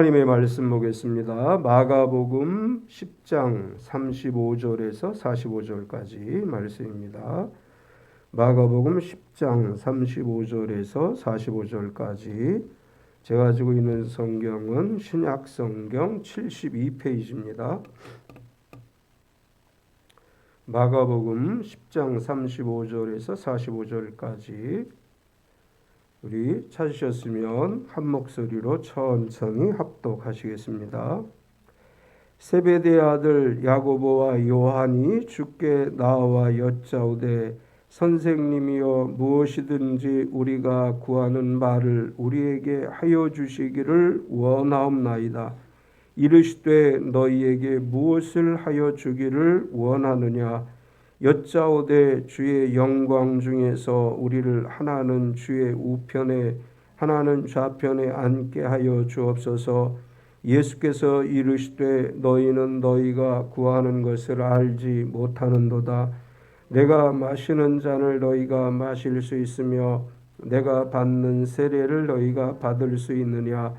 하나님의 말씀 보겠습니다. 마가복음 10장 35절에서 45절까지 말씀입니다. 마가복음 10장 35절에서 45절까지 제가 가지고 있는 성경은 신약 성경 72페이지입니다. 마가복음 10장 35절에서 45절까지 우리 찾으셨으면 한 목소리로 천천히 합독하시겠습니다. 세베대의 아들 야고보와 요한이 주께 나와 여짜오되 선생님이여 무엇이든지 우리가 구하는 바를 우리에게 하여 주시기를 원하옵나이다. 이르시되 너희에게 무엇을 하여 주기를 원하느냐. 여짜오되 주의 영광 중에서 우리를 하나는 주의 우편에 하나는 좌편에 앉게 하여 주옵소서. 예수께서 이르시되 너희는 너희가 구하는 것을 알지 못하는도다. 내가 마시는 잔을 너희가 마실 수 있으며 내가 받는 세례를 너희가 받을 수 있느냐.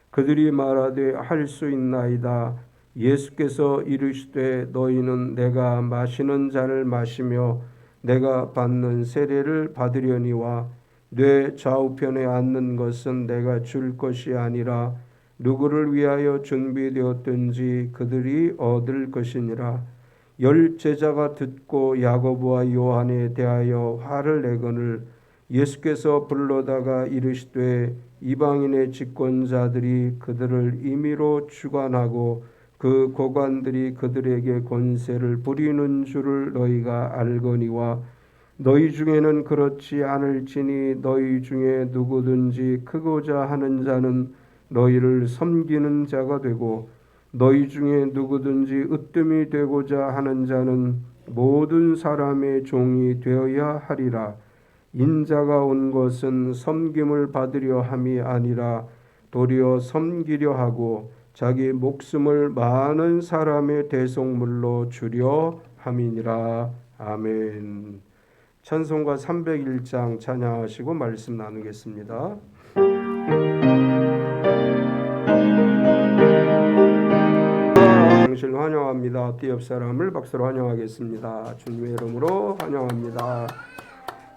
그들이 말하되 할 수 있나이다. 예수께서 이르시되 너희는 내가 마시는 잔을 마시며 내가 받는 세례를 받으려니와 내 좌우편에 앉는 것은 내가 줄 것이 아니라 누구를 위하여 준비되었든지 그들이 얻을 것이니라. 열 제자가 듣고 야고보와 요한에 대하여 화를 내거늘 예수께서 불러다가 이르시되 이방인의 집권자들이 그들을 임의로 주관하고 그 고관들이 그들에게 권세를 부리는 줄을 너희가 알거니와 너희 중에는 그렇지 않을지니 너희 중에 누구든지 크고자 하는 자는 너희를 섬기는 자가 되고 너희 중에 누구든지 으뜸이 되고자 하는 자는 모든 사람의 종이 되어야 하리라. 인자가 온 것은 섬김을 받으려 함이 아니라 도리어 섬기려 하고 자기 목숨을 많은 사람의 대속물로 주려 함이니라. 아멘. 찬송가 301장 찬양하시고 말씀 나누겠습니다. 당신 환영합니다. 앞뒤 옆 사람을 박수로 환영하겠습니다. 주님의 이름으로 환영합니다.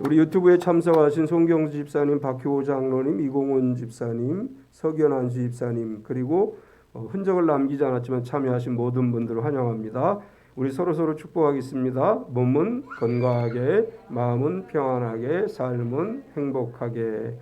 우리 유튜브에 참석하신 송경수 집사님, 박효호 장로님, 이공훈 집사님, 서견한 집사님, 그리고 흔적을 남기지 않았지만 참여하신 모든 분들을 환영합니다. 우리 서로 축복하겠습니다. 몸은 건강하게, 마음은 평안하게, 삶은 행복하게.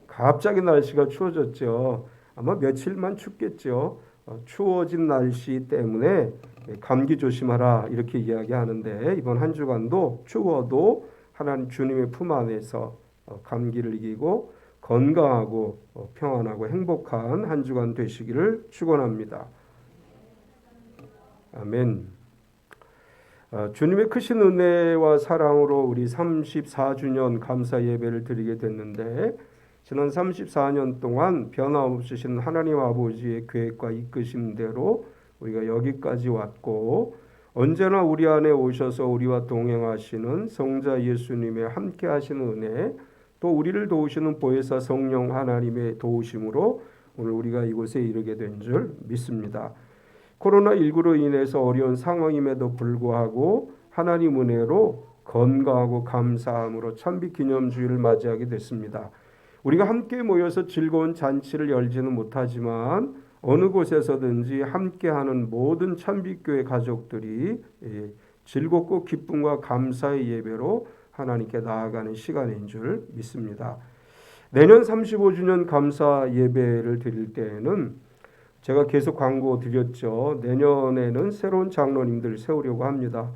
갑자기 날씨가 추워졌죠. 아마 며칠만 춥겠죠. 추워진 날씨 때문에 감기 조심하라 이렇게 이야기하는데 이번 한 주간도 추워도 하나님 주님의 품 안에서 감기를 이기고 건강하고 평안하고 행복한 한 주간 되시기를 축원합니다. 아멘. 주님의 크신 은혜와 사랑으로 우리 34주년 감사 예배를 드리게 됐는데 지난 34년 동안 변함없으신 하나님 아버지의 계획과 이끄심대로 우리가 여기까지 왔고 언제나 우리 안에 오셔서 우리와 동행하시는 성자 예수님의 함께 하시는 은혜 또 우리를 도우시는 보혜사 성령 하나님의 도우심으로 오늘 우리가 이곳에 이르게 된 줄 믿습니다. 코로나19로 인해서 어려운 상황임에도 불구하고 하나님 은혜로 건강하고 감사함으로 찬빛기념주일을 맞이하게 됐습니다. 우리가 함께 모여서 즐거운 잔치를 열지는 못하지만 어느 곳에서든지 함께하는 모든 찬빛교회 가족들이 즐겁고 기쁨과 감사의 예배로 하나님께 나아가는 시간인 줄 믿습니다. 내년 35주년 감사 예배를 드릴 때에는 제가 계속 광고 드렸죠. 내년에는 새로운 장로님들 세우려고 합니다.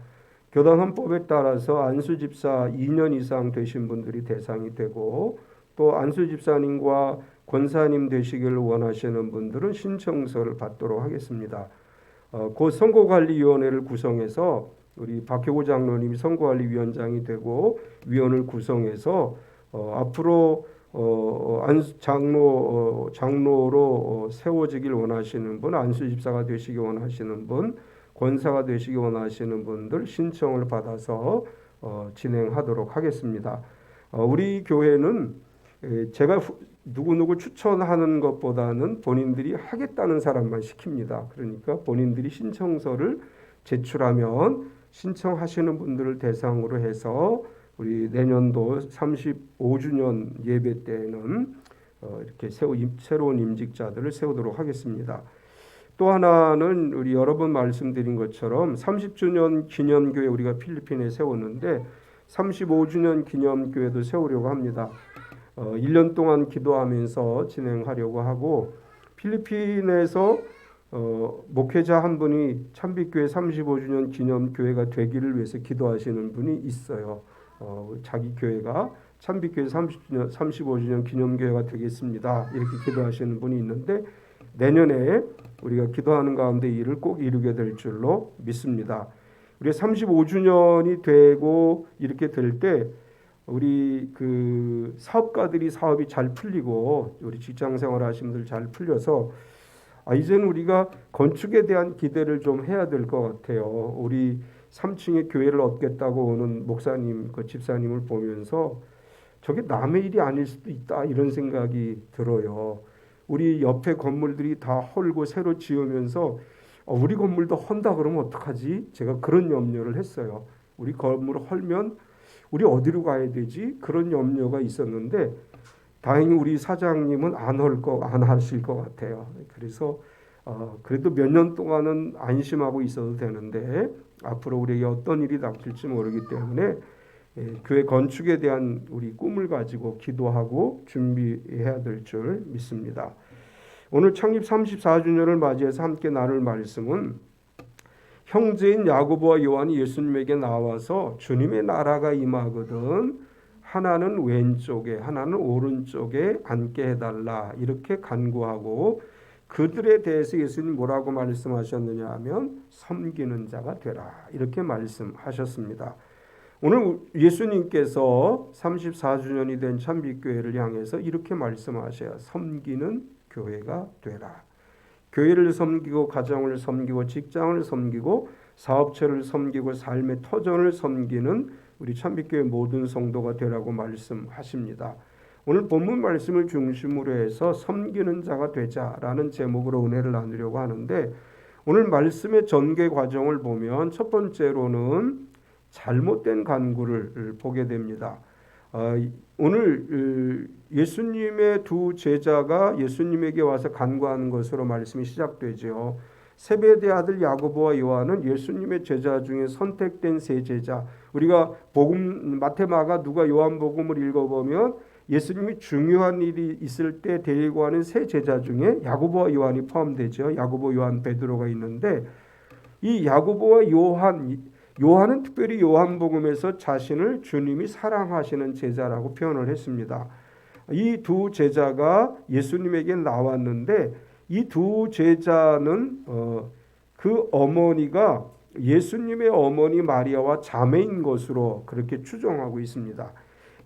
교단 헌법에 따라서 안수 집사 2년 이상 되신 분들이 대상이 되고 또 안수 집사님과 권사님 되시기를 원하시는 분들은 신청서를 받도록 하겠습니다. 곧 선거관리위원회를 구성해서 우리 박효고 장로님이 선거관리위원장이 되고 위원을 구성해서 앞으로 장로로 세워지길 원하시는 분, 안수 집사가 되시기 원하시는 분, 권사가 되시기 원하시는 분들 신청을 받아서 진행하도록 하겠습니다. 우리 교회는 제가 누구누구 추천하는 것보다는 본인들이 하겠다는 사람만 시킵니다. 그러니까 본인들이 신청서를 제출하면 신청하시는 분들을 대상으로 해서 우리 내년도 35주년 예배 때는 이렇게 새로운 임직자들을 세우도록 하겠습니다. 또 하나는 우리 여러 번 말씀드린 것처럼 30주년 기념교회 우리가 필리핀에 세웠는데 35주년 기념교회도 세우려고 합니다. 1년 동안 기도하면서 진행하려고 하고 필리핀에서 목회자 한 분이 참빛교회 35주년 기념교회가 되기를 위해서 기도하시는 분이 있어요. 자기 교회가 참빛교회 35주년 기념교회가 되겠습니다. 이렇게 기도하시는 분이 있는데 내년에 우리가 기도하는 가운데 이 일을 꼭 이루게 될 줄로 믿습니다. 우리가 35주년이 되고 이렇게 될 때 우리 그 사업가들이 사업이 잘 풀리고 우리 직장생활 하시는 분들 잘 풀려서 이제는 우리가 건축에 대한 기대를 좀 해야 될 것 같아요. 우리 3층에 교회를 얻겠다고 오는 목사님, 그 집사님을 보면서 저게 남의 일이 아닐 수도 있다 이런 생각이 들어요. 우리 옆에 건물들이 다 헐고 새로 지으면서 우리 건물도 헐다 그러면 어떡하지? 제가 그런 염려를 했어요. 우리 건물을 헐면 우리 어디로 가야 되지? 그런 염려가 있었는데 다행히 우리 사장님은 안 하실 것 같아요. 그래서 그래도 몇 년 동안은 안심하고 있어도 되는데 앞으로 우리에게 어떤 일이 닥칠지 모르기 때문에 교회 건축에 대한 우리 꿈을 가지고 기도하고 준비해야 될 줄 믿습니다. 오늘 창립 34주년을 맞이해서 함께 나눌 말씀은 형제인 야고보와 요한이 예수님에게 나와서 주님의 나라가 임하거든 하나는 왼쪽에 하나는 오른쪽에 앉게 해달라 이렇게 간구하고 그들에 대해서 예수님 뭐라고 말씀하셨느냐 하면 섬기는 자가 되라 이렇게 말씀하셨습니다. 오늘 예수님께서 34주년이 된 참빛교회를 향해서 이렇게 말씀하셔요. 섬기는 교회가 되라. 교회를 섬기고 가정을 섬기고 직장을 섬기고 사업체를 섬기고 삶의 터전을 섬기는 우리 참빛교회 모든 성도가 되라고 말씀하십니다. 오늘 본문 말씀을 중심으로 해서 섬기는 자가 되자라는 제목으로 은혜를 나누려고 하는데 오늘 말씀의 전개 과정을 보면 첫 번째로는 잘못된 간구를 보게 됩니다. 오늘 예수님의 두 제자가 예수님에게 와서 간구하는 것으로 말씀이 시작되죠. 세베대 아들 야고보와 요한은 예수님의 제자 중에 선택된 세 제자. 우리가 복음 마태, 마가, 누가, 요한복음을 읽어보면 예수님이 중요한 일이 있을 때 데리고 가는 세 제자 중에 야고보와 요한이 포함되죠. 야고보, 요한, 베드로가 있는데 이 야고보와 요한은 특별히 요한복음에서 자신을 주님이 사랑하시는 제자라고 표현을 했습니다. 이 두 제자가 예수님에게 나왔는데 이 두 제자는 그 어머니가 예수님의 어머니 마리아와 자매인 것으로 그렇게 추정하고 있습니다.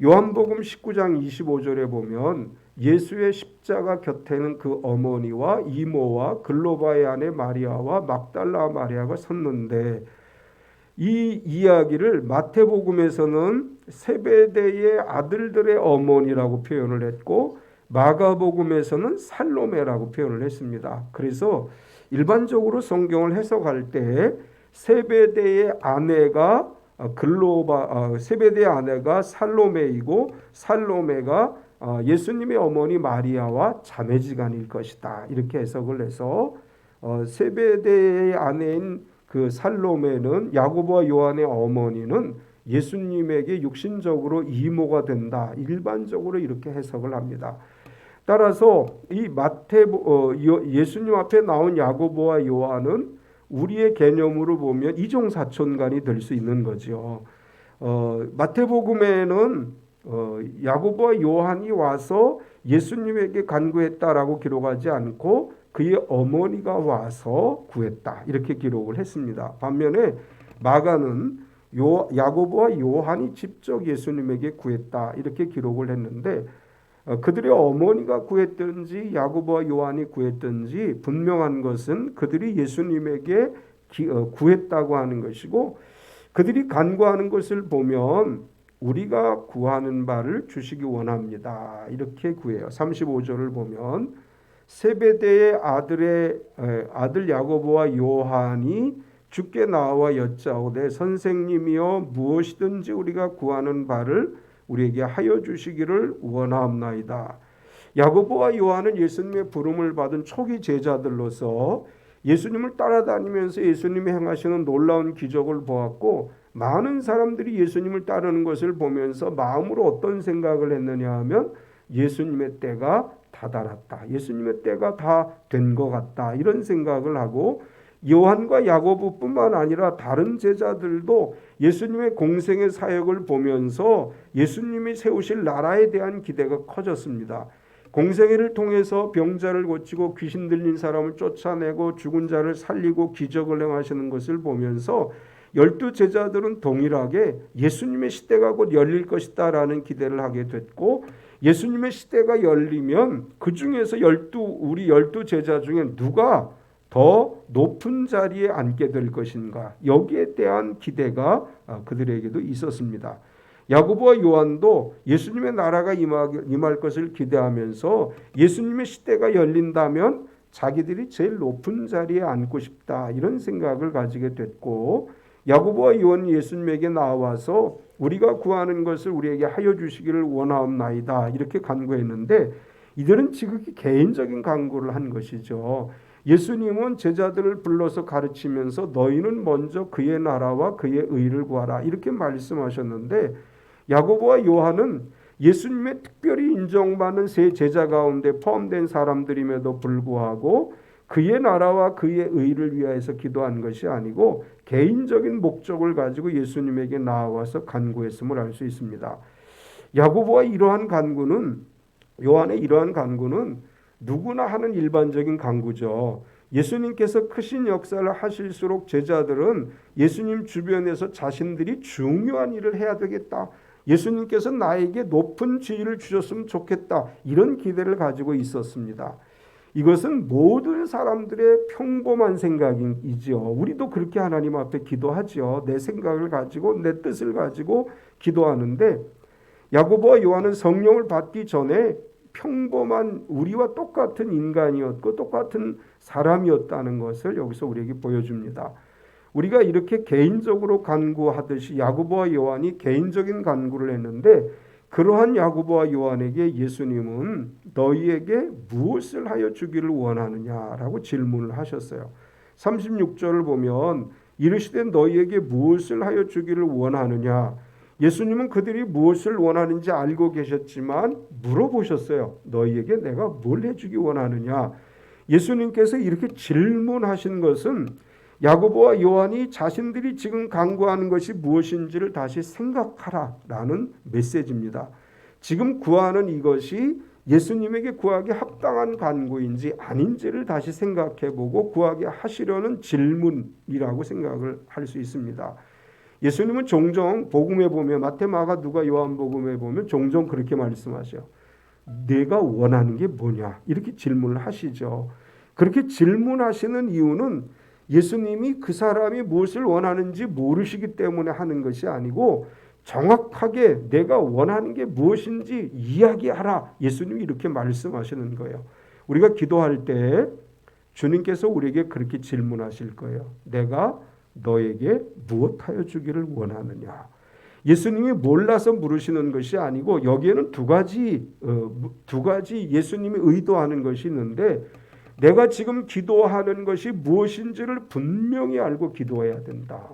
요한복음 19장 25절에 보면 예수의 십자가 곁에는 그 어머니와 이모와 글로바의 아내 마리아와 막달라 마리아가 섰는데 이 이야기를 마태복음에서는 세베대의 아들들의 어머니라고 표현을 했고 마가복음에서는 살로메라고 표현을 했습니다. 그래서 일반적으로 성경을 해석할 때 세베대의 아내가 세베대의 아내가 살로메이고 살로메가 예수님의 어머니 마리아와 자매지간일 것이다. 이렇게 해석을 해서 세베대의 아내인 그 살로메는 야고보와 요한의 어머니는 예수님에게 육신적으로 이모가 된다. 일반적으로 이렇게 해석을 합니다. 따라서 이 예수님 앞에 나온 야고보와 요한은 우리의 개념으로 보면 이종사촌간이 될 수 있는 거죠. 마태복음에는 야고보와 요한이 와서 예수님에게 간구했다라고 기록하지 않고 그의 어머니가 와서 구했다 이렇게 기록을 했습니다. 반면에 마가는 야고보와 요한이 직접 예수님에게 구했다 이렇게 기록을 했는데 그들의 어머니가 구했든지 야고보와 요한이 구했든지 분명한 것은 그들이 예수님에게 구했다고 하는 것이고 그들이 간구하는 것을 보면 우리가 구하는 바를 주시기 원합니다. 이렇게 구해요. 35절을 보면 세베대의 아들 야고보와 요한이 주께 나와 여짜오되 선생님이여 무엇이든지 우리가 구하는 바를 우리에게 하여 주시기를 원하옵나이다. 야고보와 요한은 예수님의 부름을 받은 초기 제자들로서 예수님을 따라다니면서 예수님이 행하시는 놀라운 기적을 보았고 많은 사람들이 예수님을 따르는 것을 보면서 마음으로 어떤 생각을 했느냐 하면 예수님의 때가 다다랐다. 예수님의 때가 다 된 것 같다. 이런 생각을 하고 요한과 야고보뿐만 아니라 다른 제자들도 예수님의 공생의 사역을 보면서 예수님이 세우실 나라에 대한 기대가 커졌습니다. 공생애를 통해서 병자를 고치고 귀신 들린 사람을 쫓아내고 죽은 자를 살리고 기적을 행하시는 것을 보면서 12 제자들은 동일하게 예수님의 시대가 곧 열릴 것이다 라는 기대를 하게 됐고 예수님의 시대가 열리면 그 중에서 우리 12 제자 중에 누가 더 높은 자리에 앉게 될 것인가, 여기에 대한 기대가 그들에게도 있었습니다. 야고보와 요한도 예수님의 나라가 임할 것을 기대하면서 예수님의 시대가 열린다면 자기들이 제일 높은 자리에 앉고 싶다, 이런 생각을 가지게 됐고 야고보와 요한이 예수님에게 나와서 우리가 구하는 것을 우리에게 하여 주시기를 원하옵나이다, 이렇게 간구했는데 이들은 지극히 개인적인 간구를 한 것이죠. 예수님은 제자들을 불러서 가르치면서 너희는 먼저 그의 나라와 그의 의를 구하라, 이렇게 말씀하셨는데 야고보와 요한은 예수님의 특별히 인정받는 세 제자 가운데 포함된 사람들임에도 불구하고 그의 나라와 그의 의를 위하여서 기도한 것이 아니고 개인적인 목적을 가지고 예수님에게 나와서 간구했음을 알 수 있습니다. 야고보와 요한의 이러한 간구는 누구나 하는 일반적인 간구죠. 예수님께서 크신 역사를 하실수록 제자들은 예수님 주변에서 자신들이 중요한 일을 해야 되겠다, 예수님께서 나에게 높은 지위를 주셨으면 좋겠다, 이런 기대를 가지고 있었습니다. 이것은 모든 사람들의 평범한 생각이지요. 우리도 그렇게 하나님 앞에 기도하지요. 내 생각을 가지고 내 뜻을 가지고 기도하는데 야고보와 요한은 성령을 받기 전에 평범한 우리와 똑같은 인간이었고 똑같은 사람이었다는 것을 여기서 우리에게 보여줍니다. 우리가 이렇게 개인적으로 간구하듯이 야고보와 요한이 개인적인 간구를 했는데 그러한 야고보와 요한에게 예수님은 너희에게 무엇을 하여 주기를 원하느냐라고 질문을 하셨어요. 36절을 보면 이르시되 너희에게 무엇을 하여 주기를 원하느냐. 예수님은 그들이 무엇을 원하는지 알고 계셨지만 물어보셨어요. 너희에게 내가 뭘 해주기 원하느냐. 예수님께서 이렇게 질문하신 것은 야고보와 요한이 자신들이 지금 간구하는 것이 무엇인지를 다시 생각하라라는 메시지입니다. 지금 구하는 이것이 예수님에게 구하기 합당한 간구인지 아닌지를 다시 생각해보고 구하게 하시려는 질문이라고 생각을 할 수 있습니다. 예수님은 종종 복음에 보면 마태, 마가, 누가, 요한복음에 보면 종종 그렇게 말씀하셔요. 내가 원하는 게 뭐냐? 이렇게 질문을 하시죠. 그렇게 질문하시는 이유는 예수님이 그 사람이 무엇을 원하는지 모르시기 때문에 하는 것이 아니고 정확하게 내가 원하는 게 무엇인지 이야기하라. 예수님이 이렇게 말씀하시는 거예요. 우리가 기도할 때 주님께서 우리에게 그렇게 질문하실 거예요. 내가 너에게 무엇하여 주기를 원하느냐. 예수님이 몰라서 물으시는 것이 아니고 여기에는 두 가지 예수님이 의도하는 것이 있는데 내가 지금 기도하는 것이 무엇인지를 분명히 알고 기도해야 된다.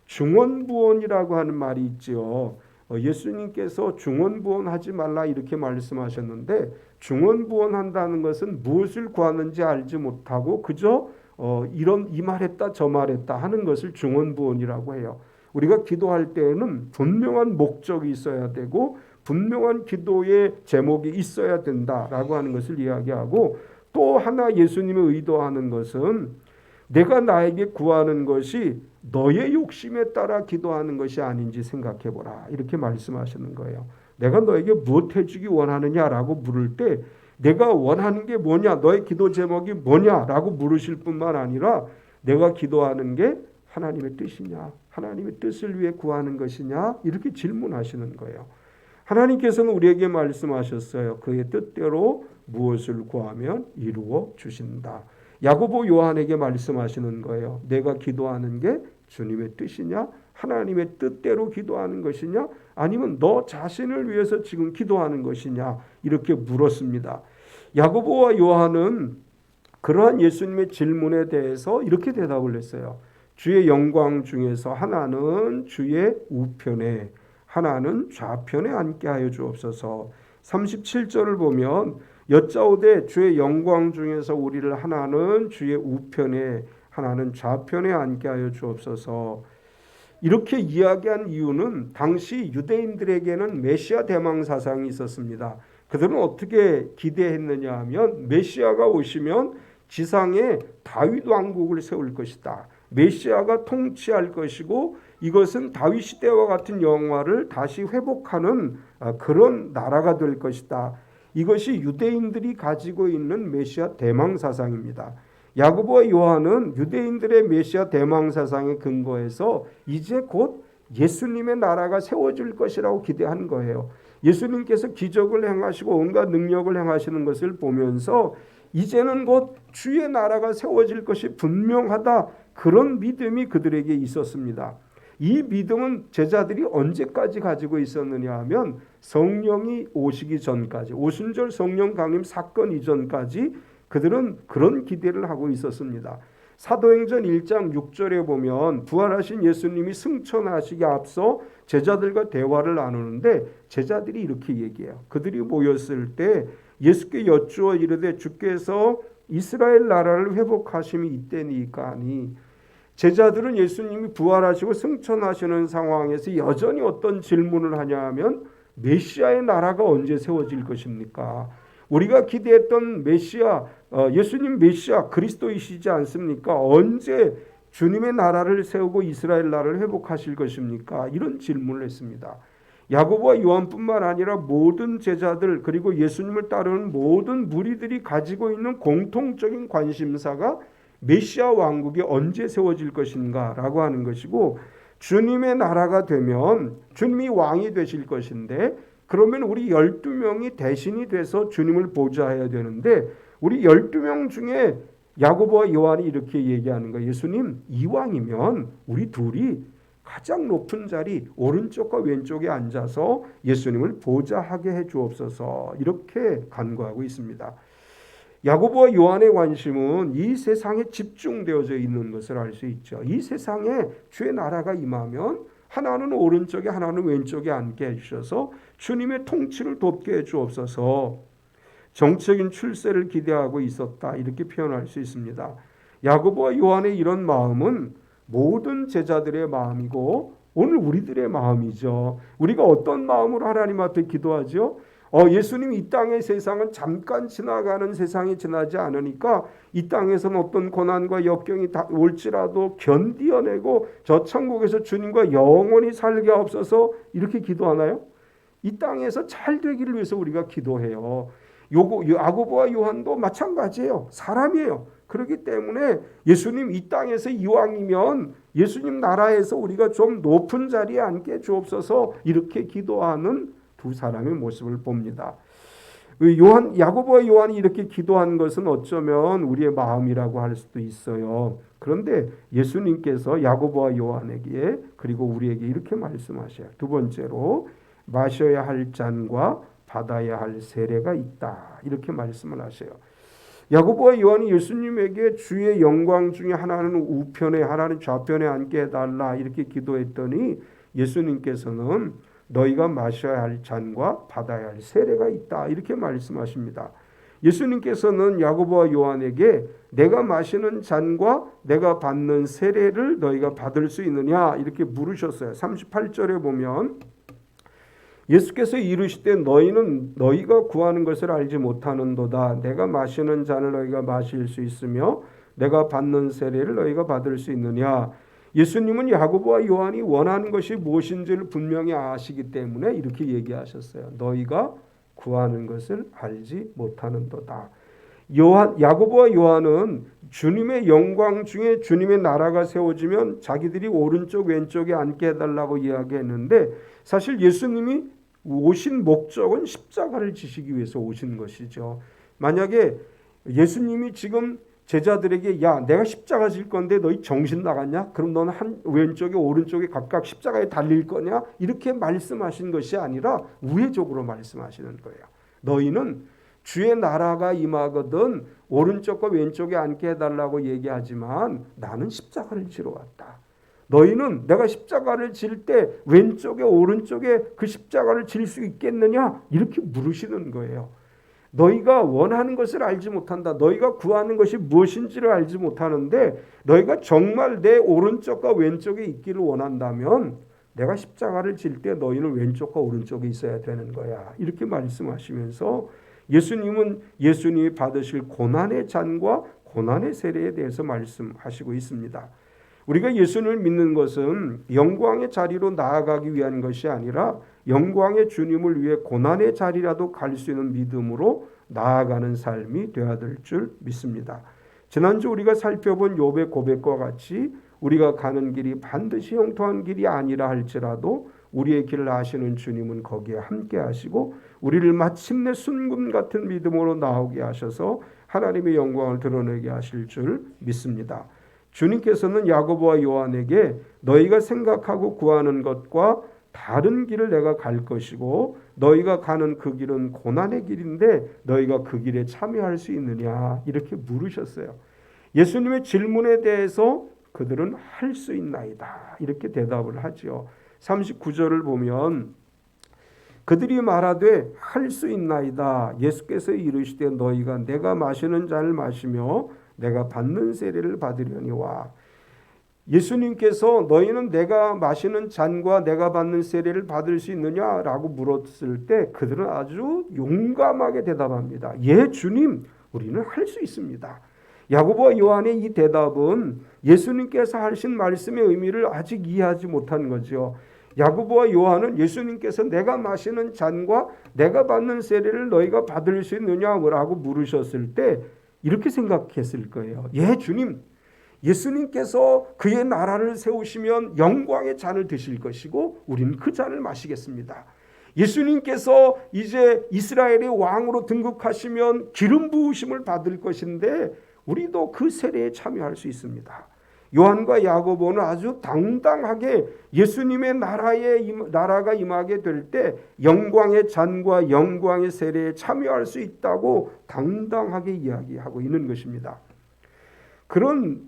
중언부언이라고 하는 말이 있지요. 예수님께서 중언부언하지 말라 이렇게 말씀하셨는데 중언부언한다는 것은 무엇을 구하는지 알지 못하고 그저 이 말했다 저 말했다 하는 것을 중언부언이라고 해요. 우리가 기도할 때에는 분명한 목적이 있어야 되고 분명한 기도의 제목이 있어야 된다라고 하는 것을 이야기하고 또 하나 예수님이 의도하는 것은 내가 나에게 구하는 것이 너의 욕심에 따라 기도하는 것이 아닌지 생각해보라 이렇게 말씀하시는 거예요. 내가 너에게 무엇 해주기 원하느냐라고 물을 때 내가 원하는 게 뭐냐, 너의 기도 제목이 뭐냐라고 물으실 뿐만 아니라 내가 기도하는 게 하나님의 뜻이냐, 하나님의 뜻을 위해 구하는 것이냐? 이렇게 질문하시는 거예요. 하나님께서는 우리에게 말씀하셨어요. 그의 뜻대로 무엇을 구하면 이루어 주신다. 야고보 요한에게 말씀하시는 거예요. 내가 기도하는 게 주님의 뜻이냐? 하나님의 뜻대로 기도하는 것이냐? 아니면 너 자신을 위해서 지금 기도하는 것이냐? 이렇게 물었습니다. 야고보와 요한은 그러한 예수님의 질문에 대해서 이렇게 대답을 했어요. 주의 영광 중에서 하나는 주의 우편에, 하나는 좌편에 앉게 하여 주옵소서. 37절을 보면 여짜오되 주의 영광 중에서 우리를 하나는 주의 우편에, 하나는 좌편에 앉게 하여 주옵소서. 이렇게 이야기한 이유는 당시 유대인들에게는 메시아 대망 사상이 있었습니다. 그들은 어떻게 기대했느냐 하면 메시아가 오시면 지상에 다윗 왕국을 세울 것이다. 메시아가 통치할 것이고 이것은 다윗 시대와 같은 영화를 다시 회복하는 그런 나라가 될 것이다. 이것이 유대인들이 가지고 있는 메시아 대망 사상입니다. 야고보와 요한은 유대인들의 메시아 대망 사상에 근거해서 이제 곧 예수님의 나라가 세워질 것이라고 기대한 거예요. 예수님께서 기적을 행하시고 온갖 능력을 행하시는 것을 보면서 이제는 곧 주의 나라가 세워질 것이 분명하다. 그런 믿음이 그들에게 있었습니다. 이 믿음은 제자들이 언제까지 가지고 있었느냐 하면 성령이 오시기 전까지, 오순절 성령 강림 사건 이전까지 그들은 그런 기대를 하고 있었습니다. 사도행전 1장 6절에 보면 부활하신 예수님이 승천하시기 앞서 제자들과 대화를 나누는데 제자들이 이렇게 얘기해요. 그들이 모였을 때 예수께 여쭈어 이르되 주께서 이스라엘 나라를 회복하심이 이때니까 하니, 제자들은 예수님이 부활하시고 승천하시는 상황에서 여전히 어떤 질문을 하냐 하면 메시아의 나라가 언제 세워질 것입니까? 우리가 기대했던 메시아, 예수님 메시아 그리스도이시지 않습니까? 언제 주님의 나라를 세우고 이스라엘 나라를 회복하실 것입니까? 이런 질문을 했습니다. 야고보와 요한뿐만 아니라 모든 제자들 그리고 예수님을 따르는 모든 무리들이 가지고 있는 공통적인 관심사가 메시아 왕국이 언제 세워질 것인가 라고 하는 것이고, 주님의 나라가 되면 주님이 왕이 되실 것인데 그러면 우리 12명이 대신이 돼서 주님을 보좌해야 되는데 우리 12명 중에 야고보와 요한이 이렇게 얘기하는 거예요. 예수님 이왕이면 우리 둘이 가장 높은 자리 오른쪽과 왼쪽에 앉아서 예수님을 보좌하게 해 주옵소서, 이렇게 간구하고 있습니다. 야고보와 요한의 관심은 이 세상에 집중되어져 있는 것을 알 수 있죠. 이 세상에 주의 나라가 임하면 하나는 오른쪽에 하나는 왼쪽에 앉게 해주셔서 주님의 통치를 돕게 해주옵소서, 정치적인 출세를 기대하고 있었다, 이렇게 표현할 수 있습니다. 야고보와 요한의 이런 마음은 모든 제자들의 마음이고 오늘 우리들의 마음이죠. 우리가 어떤 마음으로 하나님 앞에 기도하죠? 예수님 이 땅의 세상은 잠깐 지나가는 세상이 지나지 않으니까 이 땅에서는 어떤 고난과 역경이 올지라도 견디어내고 저 천국에서 주님과 영원히 살게 하옵소서, 이렇게 기도하나요? 이 땅에서 잘 되기를 위해서 우리가 기도해요. 야고보와 요한도 마찬가지예요. 사람이에요. 그렇기 때문에 예수님 이 땅에서 이왕이면 예수님 나라에서 우리가 좀 높은 자리에 앉게 주옵소서, 이렇게 기도하는 두 사람의 모습을 봅니다. 야고보와 요한이 이렇게 기도한 것은 어쩌면 우리의 마음이라고 할 수도 있어요. 그런데 예수님께서 야고보와 요한에게 그리고 우리에게 이렇게 말씀하셔요. 두 번째로 마셔야 할 잔과 받아야 할 세례가 있다, 이렇게 말씀을 하셔요. 야고보와 요한이 예수님에게 주의 영광 중에 하나는 우편에 하나는 좌편에 앉게 해달라, 이렇게 기도했더니 예수님께서는 너희가 마셔야 할 잔과 받아야 할 세례가 있다, 이렇게 말씀하십니다. 예수님께서는 야고보와 요한에게 내가 마시는 잔과 내가 받는 세례를 너희가 받을 수 있느냐, 이렇게 물으셨어요. 38절에 보면 예수께서 이르시되 너희는 너희가 구하는 것을 알지 못하는도다. 내가 마시는 잔을 너희가 마실 수 있으며 내가 받는 세례를 너희가 받을 수 있느냐. 예수님은 야고보와 요한이 원하는 것이 무엇인지를 분명히 아시기 때문에 이렇게 얘기하셨어요. 너희가 구하는 것을 알지 못하는도다. 야고보와 요한은 주님의 영광 중에 주님의 나라가 세워지면 자기들이 오른쪽 왼쪽에 앉게 해달라고 이야기했는데, 사실 예수님이 오신 목적은 십자가를 지시기 위해서 오신 것이죠. 만약에 예수님이 지금 제자들에게 야 내가 십자가 질 건데 너희 정신 나갔냐? 그럼 너는 한 왼쪽에 오른쪽에 각각 십자가에 달릴 거냐? 이렇게 말씀하신 것이 아니라 우회적으로 말씀하시는 거예요. 너희는 주의 나라가 임하거든 오른쪽과 왼쪽에 앉게 해달라고 얘기하지만 나는 십자가를 지러 왔다. 너희는 내가 십자가를 질 때 왼쪽에 오른쪽에 그 십자가를 질 수 있겠느냐? 이렇게 물으시는 거예요. 너희가 원하는 것을 알지 못한다. 너희가 구하는 것이 무엇인지를 알지 못하는데 너희가 정말 내 오른쪽과 왼쪽에 있기를 원한다면 내가 십자가를 질 때 너희는 왼쪽과 오른쪽에 있어야 되는 거야. 이렇게 말씀하시면서 예수님은 예수님이 받으실 고난의 잔과 고난의 세례에 대해서 말씀하시고 있습니다. 우리가 예수님을 믿는 것은 영광의 자리로 나아가기 위한 것이 아니라 영광의 주님을 위해 고난의 자리라도 갈 수 있는 믿음으로 나아가는 삶이 되어야 될 줄 믿습니다. 지난주 우리가 살펴본 욥의 고백과 같이 우리가 가는 길이 반드시 형통한 길이 아니라 할지라도 우리의 길을 아시는 주님은 거기에 함께 하시고 우리를 마침내 순금 같은 믿음으로 나오게 하셔서 하나님의 영광을 드러내게 하실 줄 믿습니다. 주님께서는 야고보와 요한에게 너희가 생각하고 구하는 것과 다른 길을 내가 갈 것이고 너희가 가는 그 길은 고난의 길인데 너희가 그 길에 참여할 수 있느냐 이렇게 물으셨어요. 예수님의 질문에 대해서 그들은 할 수 있나이다 이렇게 대답을 하죠. 39절을 보면 그들이 말하되 할 수 있나이다. 예수께서 이르시되 너희가 내가 마시는 잔을 마시며 내가 받는 세례를 받으려니와. 예수님께서 너희는 내가 마시는 잔과 내가 받는 세례를 받을 수 있느냐라고 물었을 때 그들은 아주 용감하게 대답합니다. 예 주님 우리는 할 수 있습니다. 야고보와 요한의 이 대답은 예수님께서 하신 말씀의 의미를 아직 이해하지 못한 거죠. 야고보와 요한은 예수님께서 내가 마시는 잔과 내가 받는 세례를 너희가 받을 수 있느냐라고 물으셨을 때 이렇게 생각했을 거예요. 예 주님 예수님께서 그의 나라를 세우시면 영광의 잔을 드실 것이고 우리는 그 잔을 마시겠습니다. 예수님께서 이제 이스라엘의 왕으로 등극하시면 기름 부으심을 받을 것인데 우리도 그 세례에 참여할 수 있습니다. 요한과 야고보는 아주 당당하게 예수님의 나라가 임하게 될 때 영광의 잔과 영광의 세례에 참여할 수 있다고 당당하게 이야기하고 있는 것입니다. 그런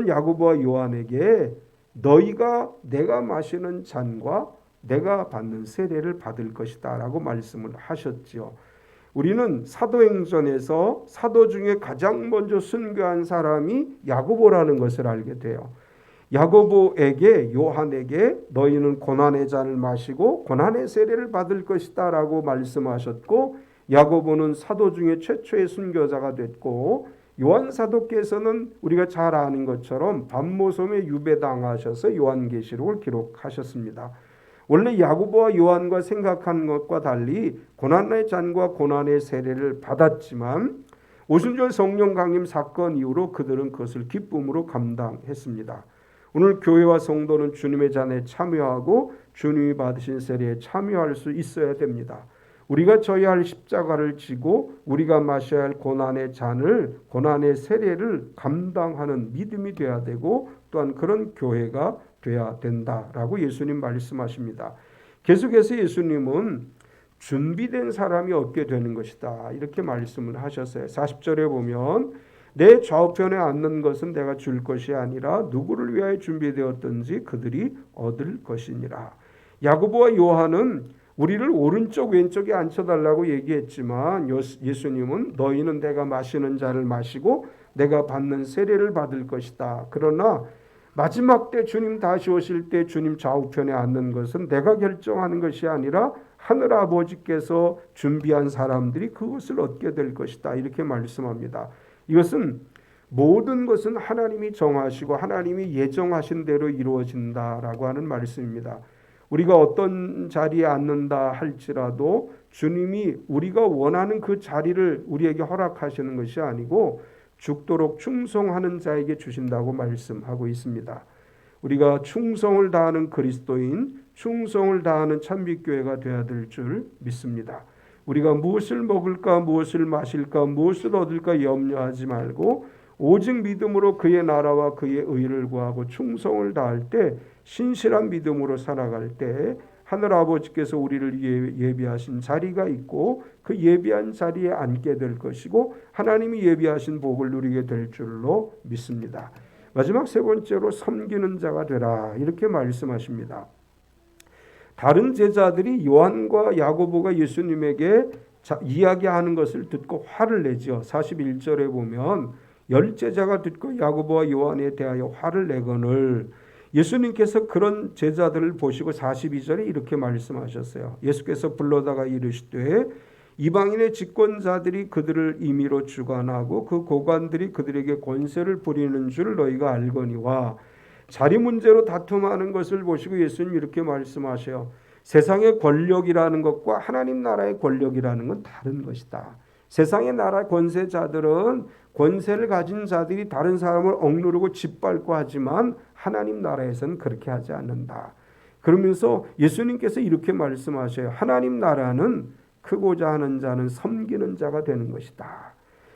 야고보와 요한에게 너희가 내가 마시는 잔과 내가 받는 세례를 받을 것이다라고 말씀을 하셨지요. 우리는 사도행전에서 사도 중에 가장 먼저 순교한 사람이 야고보라는 것을 알게 돼요. 야고보에게 요한에게 너희는 고난의 잔을 마시고 고난의 세례를 받을 것이다 라고 말씀하셨고 야고보는 사도 중에 최초의 순교자가 됐고 요한 사도께서는 우리가 잘 아는 것처럼 밤모섬에 유배당하셔서 요한계시록을 기록하셨습니다. 원래 야고보와 요한과 생각한 것과 달리 고난의 잔과 고난의 세례를 받았지만 오순절 성령 강림 사건 이후로 그들은 그것을 기쁨으로 감당했습니다. 오늘 교회와 성도는 주님의 잔에 참여하고 주님이 받으신 세례에 참여할 수 있어야 됩니다. 우리가 져야 할 십자가를 지고 우리가 마셔야 할 고난의 잔을 고난의 세례를 감당하는 믿음이 되어야 되고 또한 그런 교회가 되어야 된다라고 예수님 말씀하십니다. 계속해서 예수님은 준비된 사람이 얻게 되는 것이다 이렇게 말씀을 하셨어요. 40절에 보면 내 좌우편에 앉는 것은 내가 줄 것이 아니라 누구를 위하여 준비되었든지 그들이 얻을 것이니라. 야고보와 요한은 우리를 오른쪽 왼쪽에 앉혀달라고 얘기했지만 예수님은 너희는 내가 마시는 잔을 마시고 내가 받는 세례를 받을 것이다. 그러나 마지막 때 주님 다시 오실 때 주님 좌우편에 앉는 것은 내가 결정하는 것이 아니라 하늘 아버지께서 준비한 사람들이 그것을 얻게 될 것이다. 이렇게 말씀합니다. 이것은 모든 것은 하나님이 정하시고 하나님이 예정하신 대로 이루어진다라고 하는 말씀입니다. 우리가 어떤 자리에 앉는다 할지라도 주님이 우리가 원하는 그 자리를 우리에게 허락하시는 것이 아니고 죽도록 충성하는 자에게 주신다고 말씀하고 있습니다. 우리가 충성을 다하는 그리스도인, 충성을 다하는 참빛교회가 되어야 될 줄 믿습니다. 우리가 무엇을 먹을까, 무엇을 마실까, 무엇을 얻을까 염려하지 말고 오직 믿음으로 그의 나라와 그의 의를 구하고 충성을 다할 때, 신실한 믿음으로 살아갈 때 하늘 아버지께서 우리를 예비하신 자리가 있고 그 예비한 자리에 앉게 될 것이고 하나님이 예비하신 복을 누리게 될 줄로 믿습니다. 마지막 세 번째로 섬기는 자가 되라 이렇게 말씀하십니다. 다른 제자들이 요한과 야고보가 예수님에게 이야기하는 것을 듣고 화를 내죠. 41절에 보면 열제자가 듣고 야고보와 요한에 대하여 화를 내거늘, 예수님께서 그런 제자들을 보시고 42절에 이렇게 말씀하셨어요. 예수께서 불러다가 이르시되 이방인의 집권자들이 그들을 임의로 주관하고 그 고관들이 그들에게 권세를 부리는 줄 너희가 알거니와. 자리 문제로 다툼하는 것을 보시고 예수님 이렇게 말씀하셔요. 세상의 권력이라는 것과 하나님 나라의 권력이라는 건 다른 것이다. 세상의 나라 권세자들은 권세를 가진 자들이 다른 사람을 억누르고 짓밟고 하지만 하나님 나라에서는 그렇게 하지 않는다. 그러면서 예수님께서 이렇게 말씀하셔요. 하나님 나라는 크고자 하는 자는 섬기는 자가 되는 것이다.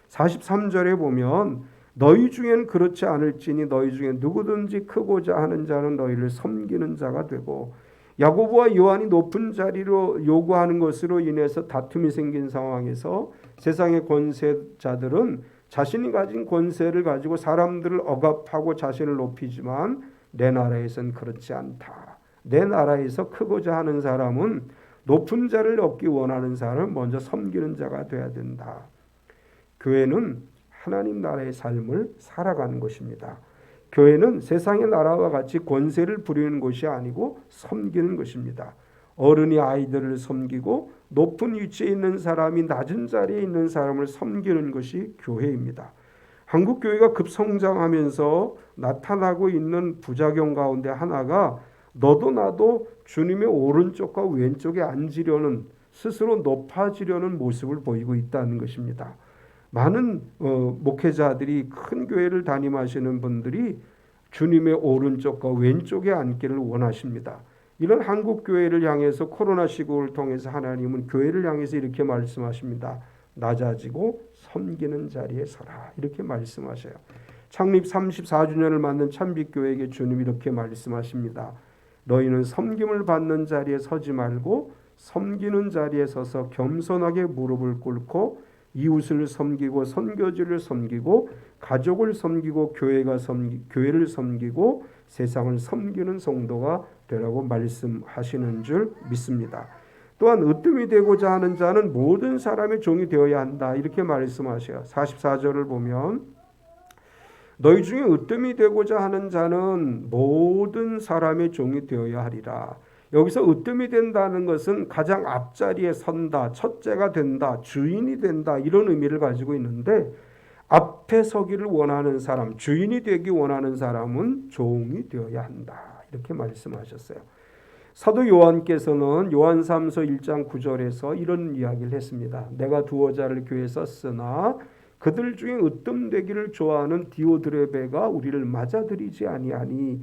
43절에 보면 너희 중에는 그렇지 않을지니 너희 중에 누구든지 크고자 하는 자는 너희를 섬기는 자가 되고, 야고보와 요한이 높은 자리로 요구하는 것으로 인해서 다툼이 생긴 상황에서 세상의 권세자들은 자신이 가진 권세를 가지고 사람들을 억압하고 자신을 높이지만 내 나라에선 그렇지 않다. 내 나라에서 크고자 하는 사람은 높은 자를 얻기 원하는 사람을 먼저 섬기는 자가 되어야 된다. 교회는 하나님 나라의 삶을 살아가는 것입니다. 교회는 세상의 나라와 같이 권세를 부리는 것이 아니고 섬기는 것입니다. 어른이 아이들을 섬기고 높은 위치에 있는 사람이 낮은 자리에 있는 사람을 섬기는 것이 교회입니다. 한국 교회가 급성장하면서 나타나고 있는 부작용 가운데 하나가 너도 나도 주님의 오른쪽과 왼쪽에 앉으려는, 스스로 높아지려는 모습을 보이고 있다는 것입니다. 많은 목회자들이, 큰 교회를 담임하시는 분들이 주님의 오른쪽과 왼쪽에 앉기를 원하십니다. 이런 한국 교회를 향해서 코로나 시국을 통해서 하나님은 교회를 향해서 이렇게 말씀하십니다. 낮아지고 섬기는 자리에 서라 이렇게 말씀하셔요. 창립 34주년을 맞는 참빛교회에게 주님이 이렇게 말씀하십니다. 너희는 섬김을 받는 자리에 서지 말고 섬기는 자리에 서서 겸손하게 무릎을 꿇고 이웃을 섬기고 선교지를 섬기고 가족을 섬기고 교회를 섬기고 세상을 섬기는 성도가 되라고 말씀하시는 줄 믿습니다. 또한 으뜸이 되고자 하는 자는 모든 사람의 종이 되어야 한다 이렇게 말씀하셔요. 44절을 보면 너희 중에 으뜸이 되고자 하는 자는 모든 사람의 종이 되어야 하리라. 여기서 으뜸이 된다는 것은 가장 앞자리에 선다, 첫째가 된다, 주인이 된다 이런 의미를 가지고 있는데, 앞에 서기를 원하는 사람, 주인이 되기 원하는 사람은 종이 되어야 한다 이렇게 말씀하셨어요. 사도 요한께서는 요한삼서 1장 9절에서 이런 이야기를 했습니다. 내가 두어 자를 교회에 썼으나 그들 중에 으뜸되기를 좋아하는 디오드레베가 우리를 맞아들이지 아니하니.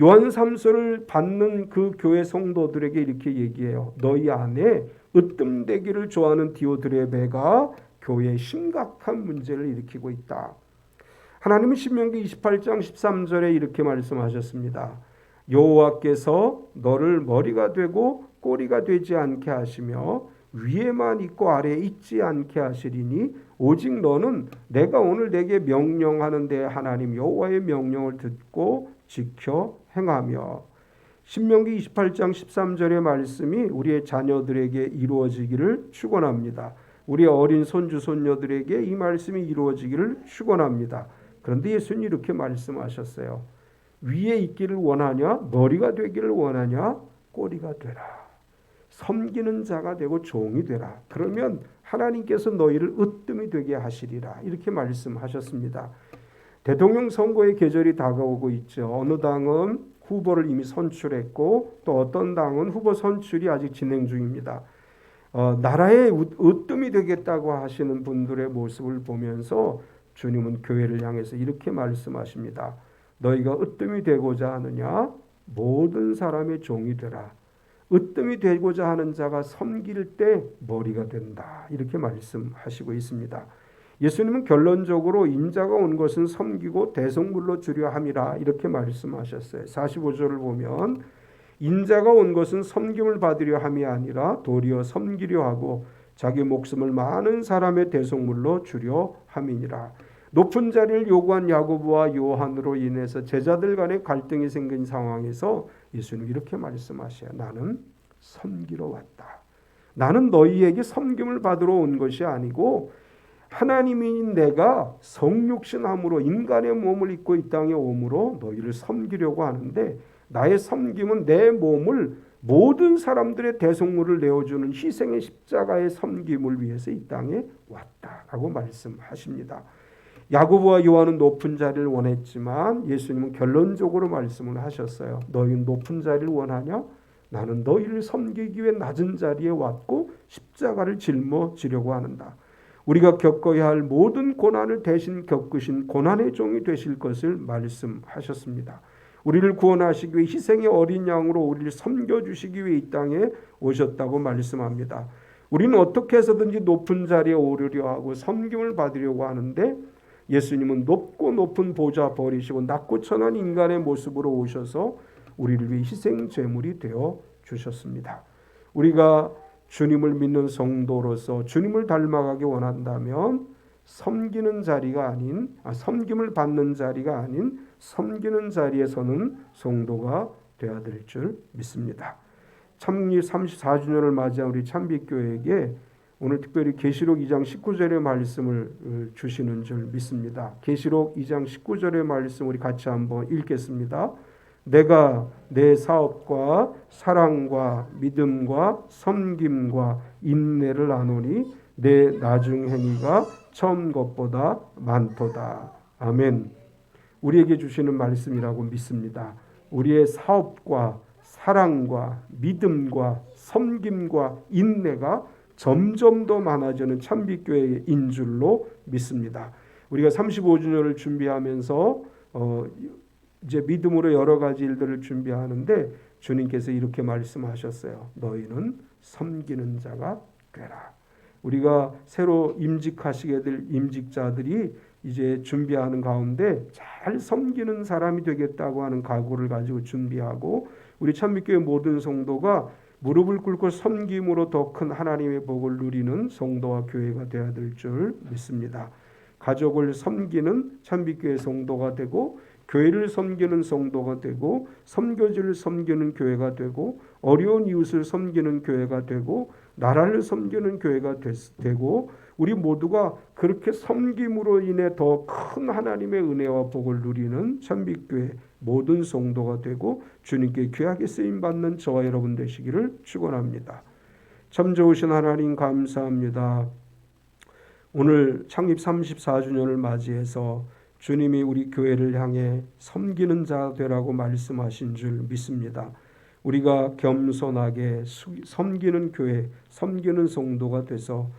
요한 3서를 받는 그 교회 성도들에게 이렇게 얘기해요. 너희 안에 으뜸되기를 좋아하는 디오드레베가 교회에 심각한 문제를 일으키고 있다. 하나님은 신명기 28장 13절에 이렇게 말씀하셨습니다. 여호와께서 너를 머리가 되고 꼬리가 되지 않게 하시며 위에만 있고 아래에 있지 않게 하시리니 오직 너는 내가 오늘 내게 명령하는 데 하나님 여호와의 명령을 듣고 지켜 행하며. 신명기 28장 13절의 말씀이 우리의 자녀들에게 이루어지기를 축원합니다. 우리의 어린 손주 손녀들에게 이 말씀이 이루어지기를 축원합니다. 그런데 예수님이 이렇게 말씀하셨어요. 위에 있기를 원하냐? 머리가 되기를 원하냐? 꼬리가 되라. 섬기는 자가 되고 종이 되라. 그러면 하나님께서 너희를 으뜸이 되게 하시리라. 이렇게 말씀하셨습니다. 대통령 선거의 계절이 다가오고 있죠. 어느 당은 후보를 이미 선출했고 또 어떤 당은 후보 선출이 아직 진행 중입니다. 나라의 으뜸이 되겠다고 하시는 분들의 모습을 보면서 주님은 교회를 향해서 이렇게 말씀하십니다. 너희가 으뜸이 되고자 하느냐? 모든 사람의 종이 되라. 으뜸이 되고자 하는 자가 섬길 때 머리가 된다. 이렇게 말씀하시고 있습니다. 예수님은 결론적으로 인자가 온 것은 섬기고 대속물로 주려 함이라 이렇게 말씀하셨어요. 45절을 보면 인자가 온 것은 섬김을 받으려 함이 아니라 도리어 섬기려 하고 자기 목숨을 많은 사람의 대속물로 주려 함이니라. 높은 자리를 요구한 야고보와 요한으로 인해서 제자들 간의 갈등이 생긴 상황에서 예수님 이렇게 말씀하셔요. 나는 섬기러 왔다. 나는 너희에게 섬김을 받으러 온 것이 아니고 하나님인 내가 성육신함으로 인간의 몸을 입고 이 땅에 오므로 너희를 섬기려고 하는데 나의 섬김은 내 몸을 모든 사람들의 대속물을 내어주는 희생의 십자가의 섬김을 위해서 이 땅에 왔다라고 말씀하십니다. 야고보와 요한은 높은 자리를 원했지만 예수님은 결론적으로 말씀을 하셨어요. 너희는 높은 자리를 원하냐? 나는 너희를 섬기기 위해 낮은 자리에 왔고 십자가를 짊어지려고 하는다. 우리가 겪어야 할 모든 고난을 대신 겪으신 고난의 종이 되실 것을 말씀하셨습니다. 우리를 구원하시기 위해 희생의 어린 양으로 우리를 섬겨주시기 위해 이 땅에 오셨다고 말씀합니다. 우리는 어떻게 해서든지 높은 자리에 오르려 하고 섬김을 받으려고 하는데 예수님은 높고 높은 보좌 버리시고 낮고 천한 인간의 모습으로 오셔서 우리를 위해 희생 제물이 되어 주셨습니다. 우리가 주님을 믿는 성도로서 주님을 닮아가기 원한다면 섬기는 자리가 아닌 섬김을 받는 자리가 아닌 섬기는 자리에 서는 성도가 되어야 될 줄 믿습니다. 창립 34주년을 맞이한 우리 참빛교회에게 오늘 특별히 계시록 2장 19절의 말씀을 주시는 줄 믿습니다. 계시록 2장 19절의 말씀 우리 같이 한번 읽겠습니다. 내가 내 사업과 사랑과 믿음과 섬김과 인내를 아노니 내 나중 행위가 처음 것보다 많도다. 아멘. 우리에게 주시는 말씀이라고 믿습니다. 우리의 사업과 사랑과 믿음과 섬김과 인내가 점점 더 많아지는 참빛교회인 줄로 믿습니다. 우리가 35주년을 준비하면서 이제 믿음으로 여러 가지 일들을 준비하는데 주님께서 이렇게 말씀하셨어요. 너희는 섬기는 자가 되라. 우리가 새로 임직하시게 될 임직자들이 이제 준비하는 가운데 잘 섬기는 사람이 되겠다고 하는 각오를 가지고 준비하고 우리 참빛교회 모든 성도가 무릎을 꿇고 섬김으로 더 큰 하나님의 복을 누리는 성도와 교회가 되어야 될 줄 믿습니다. 가족을 섬기는 참빛교회 성도가 되고 교회를 섬기는 성도가 되고 선교지를 섬기는 교회가 되고 어려운 이웃을 섬기는 교회가 되고 나라를 섬기는 교회가 되고 우리 모두가 그렇게 섬김으로 인해 더 큰 하나님의 은혜와 복을 누리는 참빛교회 모든 성도가 되고 주님께 귀하게 쓰임받는 저와 여러분 되시기를 축원합니다. 참 좋으신 하나님 감사합니다. 오늘 창립 34주년을 맞이해서 주님이 우리 교회를 향해 섬기는 자 되라고 말씀하신 줄 믿습니다. 우리가 겸손하게 섬기는 교회, 섬기는 성도가 돼서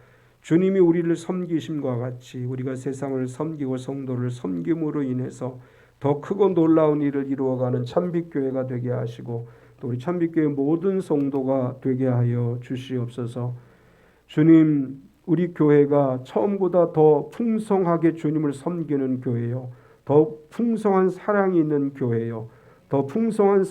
주님이 우리를 섬기심과 같이 우리가 세상을 섬기고 성도를 섬김으로 인해서 더 크고 놀라운 일을 이루어가는 참빛교회가 되게 하시고 또 우리 참빛교회 모든 성도가 되게 하여 주시옵소서. 주님, 우리 교회가 처음보다 더 풍성하게 주님을 섬기는 교회요, 더 풍성한 사랑이 있는 교회요, 더 풍성한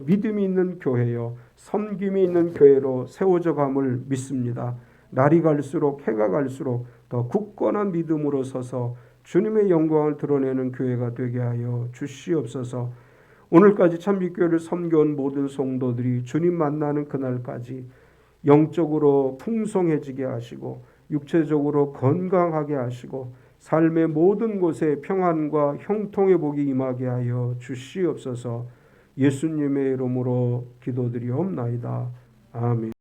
믿음이 있는 교회요, 섬김이 있는 교회로 세워져 감을 믿습니다. 날이 갈수록 해가 갈수록 더 굳건한 믿음으로 서서 주님의 영광을 드러내는 교회가 되게 하여 주시옵소서. 오늘까지 참빛교회를 섬겨온 모든 성도들이 주님 만나는 그날까지 영적으로 풍성해지게 하시고 육체적으로 건강하게 하시고 삶의 모든 곳에 평안과 형통의 복이 임하게 하여 주시옵소서. 예수님의 이름으로 기도드리옵나이다. 아멘.